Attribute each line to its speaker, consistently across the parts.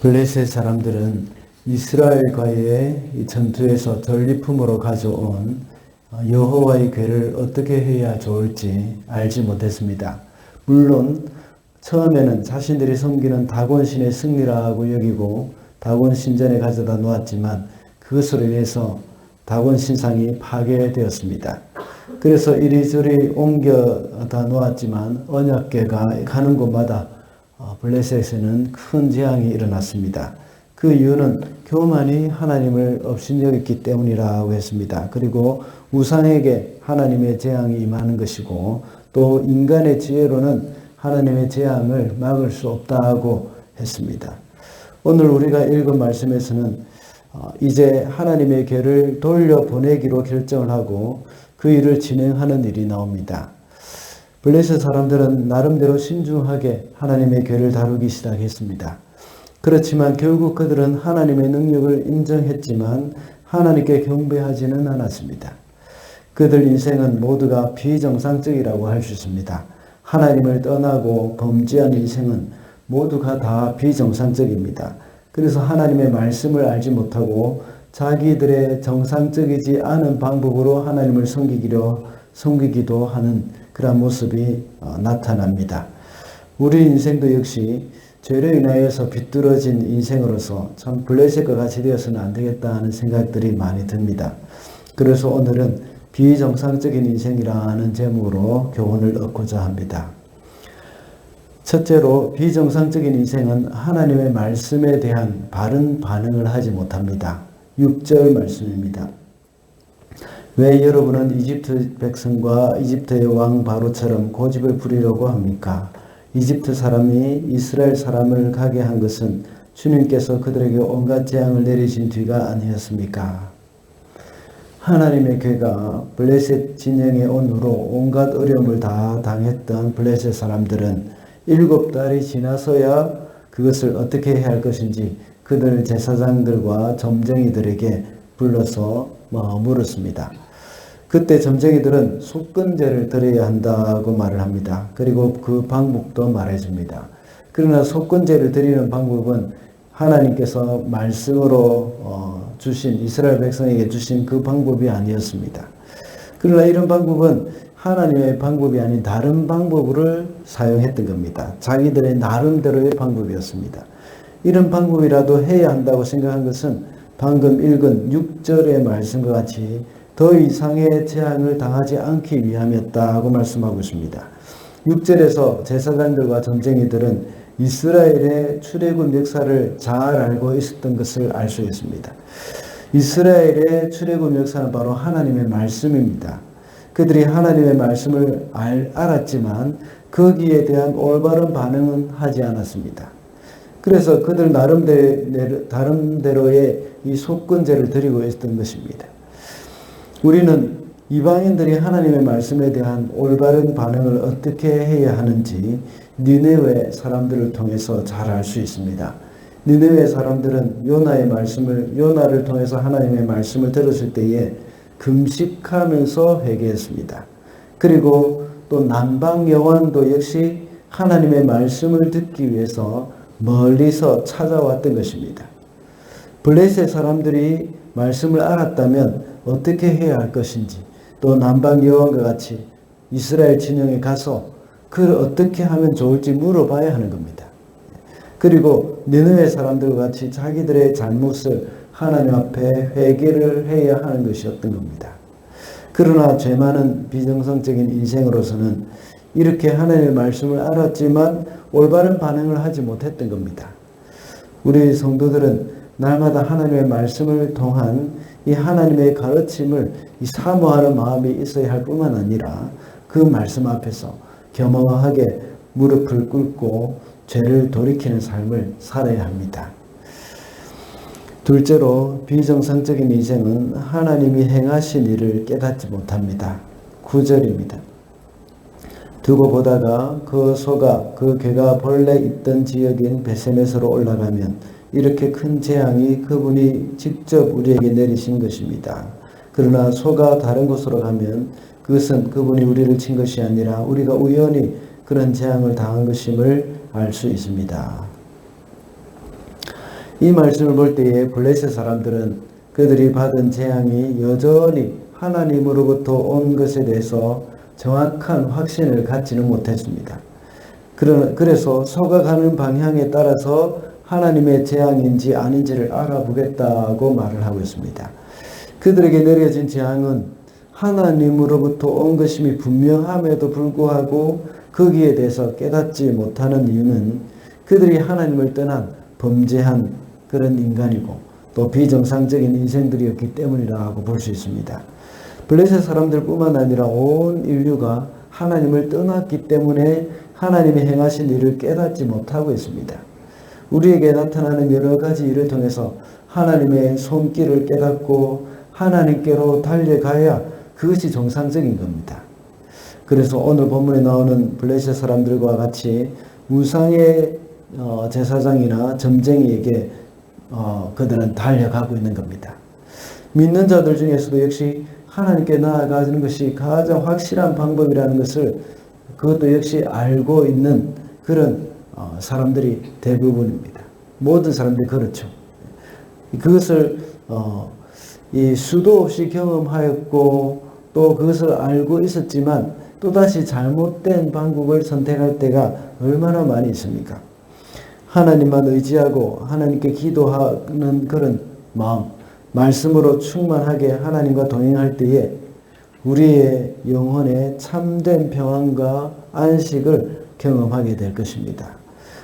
Speaker 1: 블레셋 사람들은 이스라엘과의 이 전투에서 전리품으로 가져온 여호와의 궤를 어떻게 해야 좋을지 알지 못했습니다. 물론 처음에는 자신들이 섬기는 다곤신의 승리라고 여기고 다곤 신전에 가져다 놓았지만 그것으로 인해서 다곤 신상이 파괴되었습니다. 그래서 이리저리 옮겨다 놓았지만 언약궤가 가는 곳마다 블레셋에는 큰 재앙이 일어났습니다. 그 이유는 교만이 하나님을 업신여겼기 때문이라고 했습니다. 그리고 우상에게 하나님의 재앙이 임하는 것이고 또 인간의 지혜로는 하나님의 재앙을 막을 수 없다고 했습니다. 오늘 우리가 읽은 말씀에서는 이제 하나님의 궤를 돌려보내기로 결정을 하고 그 일을 진행하는 일이 나옵니다. 블레셋 사람들은 나름대로 신중하게 하나님의 궤를 다루기 시작했습니다. 그렇지만 결국 그들은 하나님의 능력을 인정했지만 하나님께 경배하지는 않았습니다. 그들 인생은 모두가 비정상적이라고 할 수 있습니다. 하나님을 떠나고 범죄한 인생은 모두가 다 비정상적입니다. 그래서 하나님의 말씀을 알지 못하고 자기들의 정상적이지 않은 방법으로 하나님을 섬기기도 하는 그런 모습이 나타납니다. 우리 인생도 역시 죄로 인하여서 비뚤어진 인생으로서 참 블레셋과 같이 되어서는 안 되겠다 하는 생각들이 많이 듭니다. 그래서 오늘은 비정상적인 인생이라는 제목으로 교훈을 얻고자 합니다. 첫째로 비정상적인 인생은 하나님의 말씀에 대한 바른 반응을 하지 못합니다. 6절 말씀입니다. 왜 여러분은 이집트 백성과 이집트의 왕 바로처럼 고집을 부리려고 합니까? 이집트 사람이 이스라엘 사람을 가게 한 것은 주님께서 그들에게 온갖 재앙을 내리신 뒤가 아니었습니까? 하나님의 궤가 블레셋 진영에 온 후로 온갖 어려움을 다 당했던 블레셋 사람들은 7달이 지나서야 그것을 어떻게 해야 할 것인지 그들 제사장들과 점쟁이들에게 불러서 물었습니다. 그때 점쟁이들은 속건제를 드려야 한다고 말을 합니다. 그리고 그 방법도 말해줍니다. 그러나 속건제를 드리는 방법은 하나님께서 말씀으로 주신 이스라엘 백성에게 주신 그 방법이 아니었습니다. 그러나 이런 방법은 하나님의 방법이 아닌 다른 방법을 사용했던 겁니다. 자기들의 나름대로의 방법이었습니다. 이런 방법이라도 해야 한다고 생각한 것은 방금 읽은 6절의 말씀과 같이 더 이상의 재앙을 당하지 않기 위함이었다고 말씀하고 있습니다. 6절에서 제사장들과 점쟁이들은 이스라엘의 출애굽 역사를 잘 알고 있었던 것을 알 수 있습니다. 이스라엘의 출애굽 역사는 바로 하나님의 말씀입니다. 그들이 하나님의 말씀을 알았지만 거기에 대한 올바른 반응은 하지 않았습니다. 그래서 그들 나름대로의 이 속건제를 드리고 있었던 것입니다. 우리는 이방인들이 하나님의 말씀에 대한 올바른 반응을 어떻게 해야 하는지 니네웨 사람들을 통해서 잘 알 수 있습니다. 니네웨 사람들은 요나를 통해서 하나님의 말씀을 들었을 때에 금식하면서 회개했습니다. 그리고 또 남방 여왕도 역시 하나님의 말씀을 듣기 위해서 멀리서 찾아왔던 것입니다. 블레셋 사람들이 말씀을 알았다면 어떻게 해야 할 것인지 또 남방 여왕과 같이 이스라엘 진영에 가서 그걸 어떻게 하면 좋을지 물어봐야 하는 겁니다. 그리고 니느웨 사람들과 같이 자기들의 잘못을 하나님 앞에 회개를 해야 하는 것이었던 겁니다. 그러나 죄 많은 비정상적인 인생으로서는 이렇게 하나님의 말씀을 알았지만 올바른 반응을 하지 못했던 겁니다. 우리 성도들은 날마다 하나님의 말씀을 통한 이 하나님의 가르침을 사모하는 마음이 있어야 할 뿐만 아니라 그 말씀 앞에서 겸허하게 무릎을 꿇고 죄를 돌이키는 삶을 살아야 합니다. 둘째로 비정상적인 인생은 하나님이 행하신 일을 깨닫지 못합니다. 9절입니다. 두고 보다가 그 소가 그 궤가 본래 있던 지역인 베세메스로 올라가면 이렇게 큰 재앙이 그분이 직접 우리에게 내리신 것입니다. 그러나 소가 다른 곳으로 가면 그것은 그분이 우리를 친 것이 아니라 우리가 우연히 그런 재앙을 당한 것임을 알 수 있습니다. 이 말씀을 볼 때에 블레셋 사람들은 그들이 받은 재앙이 여전히 하나님으로부터 온 것에 대해서 정확한 확신을 갖지는 못했습니다. 그래서 서가가는 방향에 따라서 하나님의 재앙인지 아닌지를 알아보겠다고 말을 하고 있습니다. 그들에게 내려진 재앙은 하나님으로부터 온 것임이 분명함에도 불구하고 거기에 대해서 깨닫지 못하는 이유는 그들이 하나님을 떠난 범죄한 그런 인간이고 또 비정상적인 인생들이었기 때문이라고 볼 수 있습니다. 블레셋 사람들뿐만 아니라 온 인류가 하나님을 떠났기 때문에 하나님이 행하신 일을 깨닫지 못하고 있습니다. 우리에게 나타나는 여러 가지 일을 통해서 하나님의 손길을 깨닫고 하나님께로 달려가야 그것이 정상적인 겁니다. 그래서 오늘 본문에 나오는 블레셋 사람들과 같이 우상의 제사장이나 점쟁이에게 그들은 달려가고 있는 겁니다. 믿는 자들 중에서도 역시 하나님께 나아가는 것이 가장 확실한 방법이라는 것을 그것도 역시 알고 있는 그런 사람들이 대부분입니다. 모든 사람들이 그렇죠. 그것을 이 수도 없이 경험하였고 또 그것을 알고 있었지만 또다시 잘못된 방법을 선택할 때가 얼마나 많이 있습니까? 하나님만 의지하고 하나님께 기도하는 그런 마음, 말씀으로 충만하게 하나님과 동행할 때에 우리의 영혼에 참된 평안과 안식을 경험하게 될 것입니다.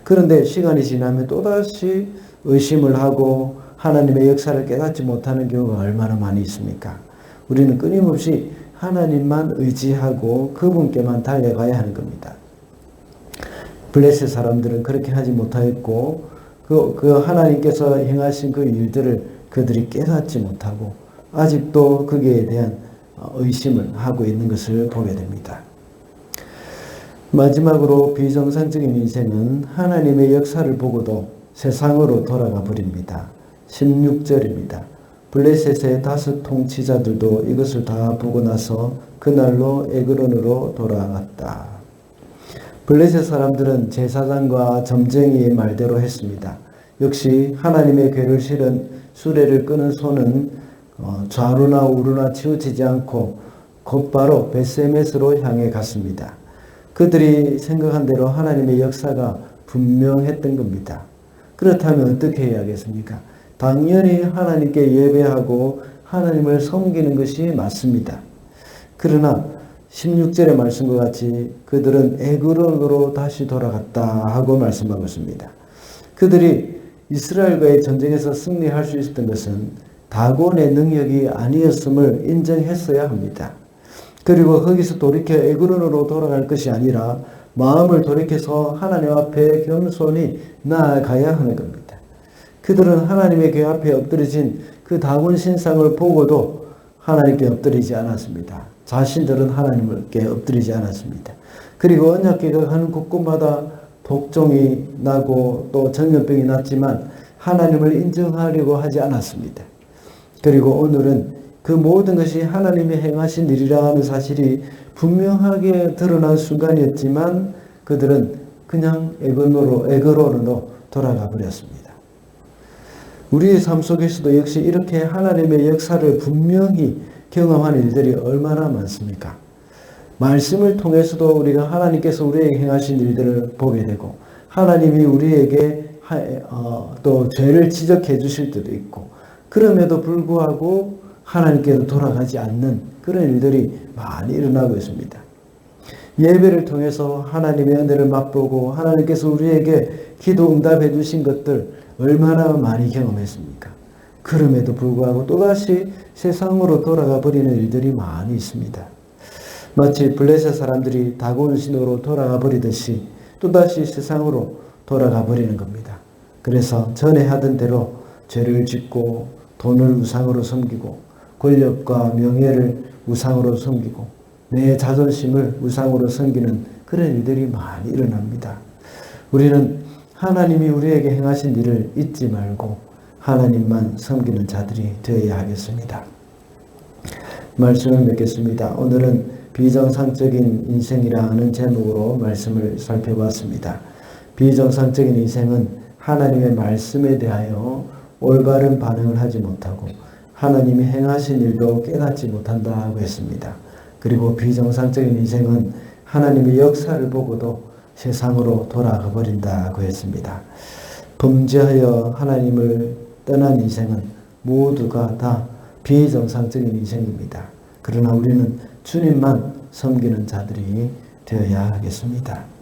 Speaker 1: 그런데 시간이 지나면 또다시 의심을 하고 하나님의 역사를 깨닫지 못하는 경우가 얼마나 많이 있습니까? 우리는 끊임없이 하나님만 의지하고 그분께만 달려가야 하는 겁니다. 블레셋 사람들은 그렇게 하지 못하였고 그 하나님께서 행하신 그 일들을 그들이 깨닫지 못하고 아직도 거기에 대한 의심을 하고 있는 것을 보게 됩니다. 마지막으로 비정상적인 인생은 하나님의 역사를 보고도 세상으로 돌아가 버립니다. 16절입니다. 블레셋의 5 통치자들도 이것을 다 보고 나서 그날로 에그론으로 돌아갔다. 블레셋 사람들은 제사장과 점쟁이의 말대로 했습니다. 역시 하나님의 궤를 실은 수레를 끄는 손은 좌루나 우루나 치우치지 않고 곧바로 벳세메스로 향해 갔습니다. 그들이 생각한 대로 하나님의 역사가 분명했던 겁니다. 그렇다면 어떻게 해야겠습니까? 당연히 하나님께 예배하고 하나님을 섬기는 것이 맞습니다. 그러나 16절의 말씀과 같이 그들은 에그론으로 다시 돌아갔다 하고 말씀하고 있습니다. 그들이 이스라엘과의 전쟁에서 승리할 수 있었던 것은 다곤의 능력이 아니었음을 인정했어야 합니다. 그리고 거기서 돌이켜 에그론으로 돌아갈 것이 아니라 마음을 돌이켜서 하나님 앞에 겸손히 나아가야 하는 겁니다. 그들은 하나님의 궤 앞에 엎드려진 그 다곤 신상을 보고도 하나님께 엎드리지 않았습니다. 자신들은 하나님께 엎드리지 않았습니다. 그리고 언약궤가 가는 곳곳마다 독종이 나고 또 전염병이 났지만 하나님을 인정하려고 하지 않았습니다. 그리고 오늘은 그 모든 것이 하나님이 행하신 일이라는 사실이 분명하게 드러난 순간이었지만 그들은 그냥 에그론으로 돌아가 버렸습니다. 우리의 삶 속에서도 역시 이렇게 하나님의 역사를 분명히 경험한 일들이 얼마나 많습니까? 말씀을 통해서도 우리가 하나님께서 우리에게 행하신 일들을 보게 되고 하나님이 우리에게 또 죄를 지적해 주실 때도 있고 그럼에도 불구하고 하나님께로 돌아가지 않는 그런 일들이 많이 일어나고 있습니다. 예배를 통해서 하나님의 은혜를 맛보고 하나님께서 우리에게 기도 응답해 주신 것들 얼마나 많이 경험했습니까? 그럼에도 불구하고 또다시 세상으로 돌아가 버리는 일들이 많이 있습니다. 마치 블레셋 사람들이 다곤 신으로 돌아가 버리듯이 또다시 세상으로 돌아가 버리는 겁니다. 그래서 전에 하던 대로 죄를 짓고 돈을 우상으로 섬기고 권력과 명예를 우상으로 섬기고 내 자존심을 우상으로 섬기는 그런 일들이 많이 일어납니다. 우리는 하나님이 우리에게 행하신 일을 잊지 말고 하나님만 섬기는 자들이 되어야 하겠습니다. 말씀을 맺겠습니다. 오늘은 비정상적인 인생이라는 제목으로 말씀을 살펴봤습니다. 비정상적인 인생은 하나님의 말씀에 대하여 올바른 반응을 하지 못하고 하나님이 행하신 일도 깨닫지 못한다고 했습니다. 그리고 비정상적인 인생은 하나님의 역사를 보고도 세상으로 돌아가 버린다고 했습니다. 범죄하여 하나님을 떠난 인생은 모두가 다 비정상적인 인생입니다. 그러나 우리는 주님만 섬기는 자들이 되어야 하겠습니다.